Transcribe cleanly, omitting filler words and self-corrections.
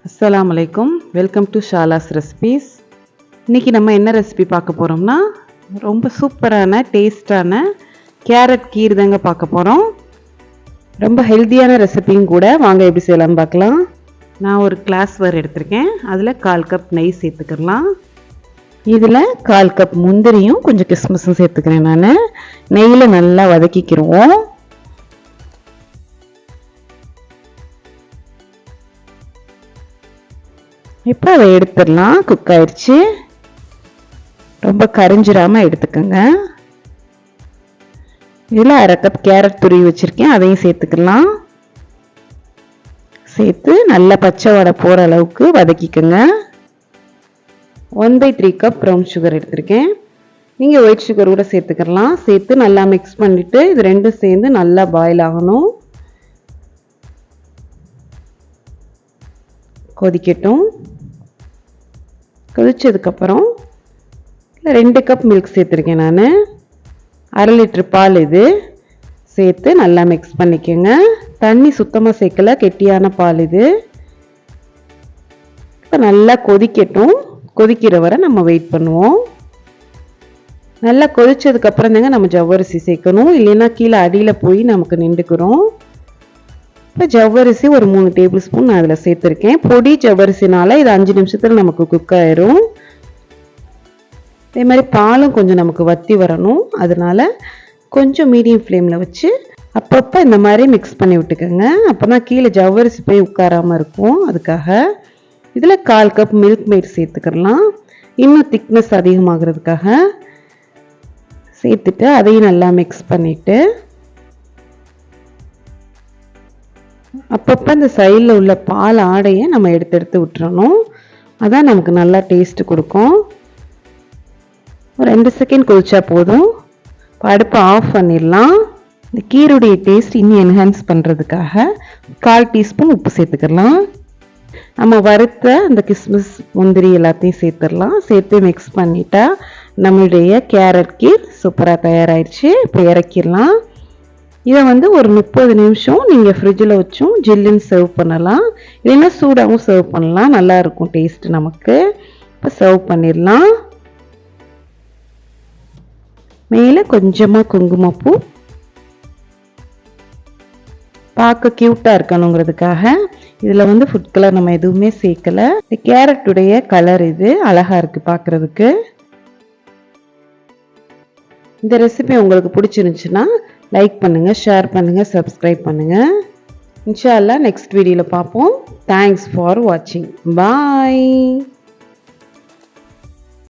அஸ்ஸலாமு அலைக்கும். Welcome to Shala's recipes. இன்றைக்கி நம்ம என்ன ரெசிபி பார்க்க போகிறோம்னா, ரொம்ப சூப்பரான டேஸ்டான கேரட் கீர் தாங்க பார்க்க போகிறோம். ரொம்ப ஹெல்த்தியான ரெசிபியும் கூட. வாங்க எப்படி செய்யலாம்னு பார்க்கலாம். நான் ஒரு கிளாஸ்வேர் எடுத்திருக்கேன். அதில் 1/4 கப் நெய் சேர்த்துக்கலாம். இதில் 1/4 கப் முந்திரியும் கொஞ்சம் கிஸ்மிஸும் சேர்த்துக்கிறேன். நான் நெய்யில் நல்லா வதக்கிக்கிடுவோம். இப்போ அதை எடுத்துடலாம். குக் ஆயிடுச்சு. ரொம்ப கரைஞ்சிடாமல் எடுத்துக்கோங்க. இதில் 1/2 கப் கேரட் துருவி வச்சுருக்கேன். அதையும் சேர்த்துக்கலாம். சேர்த்து நல்லா பச்சை வடை போகிற அளவுக்கு வதக்கிக்கோங்க. 1/3 கப் ப்ரௌன் சுகர் எடுத்திருக்கேன். நீங்கள் ஒயிட் சுகர் கூட சேர்த்துக்கலாம். சேர்த்து நல்லா மிக்ஸ் பண்ணிவிட்டு இது ரெண்டும் சேர்ந்து நல்லா பாயில் ஆகணும். கொதிக்கட்டும். கொதிச்சதுக்கப்புறம் 2 கப் மில்க் சேர்த்துருக்கேன். நான் 1/2 லிட்டர் பால் இது சேர்த்து நல்லா மிக்ஸ் பண்ணிக்கோங்க. தண்ணி சுத்தமாக சேர்க்கல, கெட்டியான பால் இது. இப்போ நல்லா கொதிக்கட்டும். கொதிக்கிற வரை நம்ம வெயிட் பண்ணுவோம். நல்லா கொதிச்சதுக்கப்புறம் தாங்க நம்ம ஜவ்வரிசி சேர்க்கணும், இல்லைன்னா கீழே அடியில் போய் நமக்கு நின்றுக்கிறோம். இப்போ ஜவ்வரிசி ஒரு 3 டேபிள் ஸ்பூன் நான் அதில் சேர்த்துருக்கேன். பொடி ஜவ்வரிசினால இது 5 நிமிஷத்தில் நமக்கு குக் ஆயிரும். அதே மாதிரி பாலும் கொஞ்சம் நமக்கு வற்றி வரணும். அதனால கொஞ்சம் மீடியம் ஃப்ளேமில் வச்சு அப்பப்போ இந்த மாதிரி மிக்ஸ் பண்ணி விட்டுக்கோங்க. அப்போ தான் கீழே ஜவ்வரிசி போய் உட்காராமல் இருக்கும். அதுக்காக இதில் 1/4 கப் மில்க் மேட் சேர்த்துக்கலாம். இன்னும் திக்னஸ் அதிகமாகிறதுக்காக சேர்த்துட்டு அதையும் நல்லா மிக்ஸ் பண்ணிவிட்டு அப்பப்போ இந்த சைடில் உள்ள பால் ஆடையை நம்ம எடுத்து விட்டுறணும். அதான் நமக்கு நல்லா டேஸ்ட்டு கொடுக்கும். ஒரு 2 செகண்ட் கொதிச்சா போதும். அடுப்பை ஆஃப் பண்ணிடலாம். இந்த கீருடைய டேஸ்ட் இன்னும் என்ஹான்ஸ் பண்ணுறதுக்காக 1/4 டீஸ்பூன் உப்பு சேர்த்துக்கலாம். நம்ம வறுத்த அந்த கிஸ்மிஸ் முந்திரி எல்லாத்தையும் சேர்த்துடலாம். சேர்த்து மிக்ஸ் பண்ணிட்டா நம்மளுடைய கேரட் கீர் சூப்பராக தயாராகிடுச்சு. இப்போ இறக்கிடலாம். இதை ஒரு 30 நிமிஷம் நீங்கள் ஃப்ரிட்ஜில் வச்சும் ஜில்லுன்னு சர்வ் பண்ணலாம், இல்லைன்னா சூடாகவும் சர்வ் பண்ணலாம். நல்லாயிருக்கும் டேஸ்ட் நமக்கு. இப்போ சர்வ் பண்ணிடலாம். மேலே கொஞ்சமாக குங்குமப்பூ பார்க்க க்யூட்டாக இருக்கணுங்கிறதுக்காக இதில் ஃபுட் கலர் நம்ம எதுவுமே சேர்க்கலை. இந்த கேரட்டுடைய கலர் இது அழகாக இருக்குது பார்க்குறதுக்கு. இந்த ரெசிபி உங்களுக்கு பிடிச்சிருந்துச்சுன்னா லைக் பண்ணுங்கள், ஷேர் பண்ணுங்கள், சப்ஸ்கிரைப் பண்ணுங்கள். இன்ஷா அல்லாஹ் நெக்ஸ்ட் வீடியோவில் பார்ப்போம். தேங்க்ஸ் ஃபார் வாட்சிங். பாய்.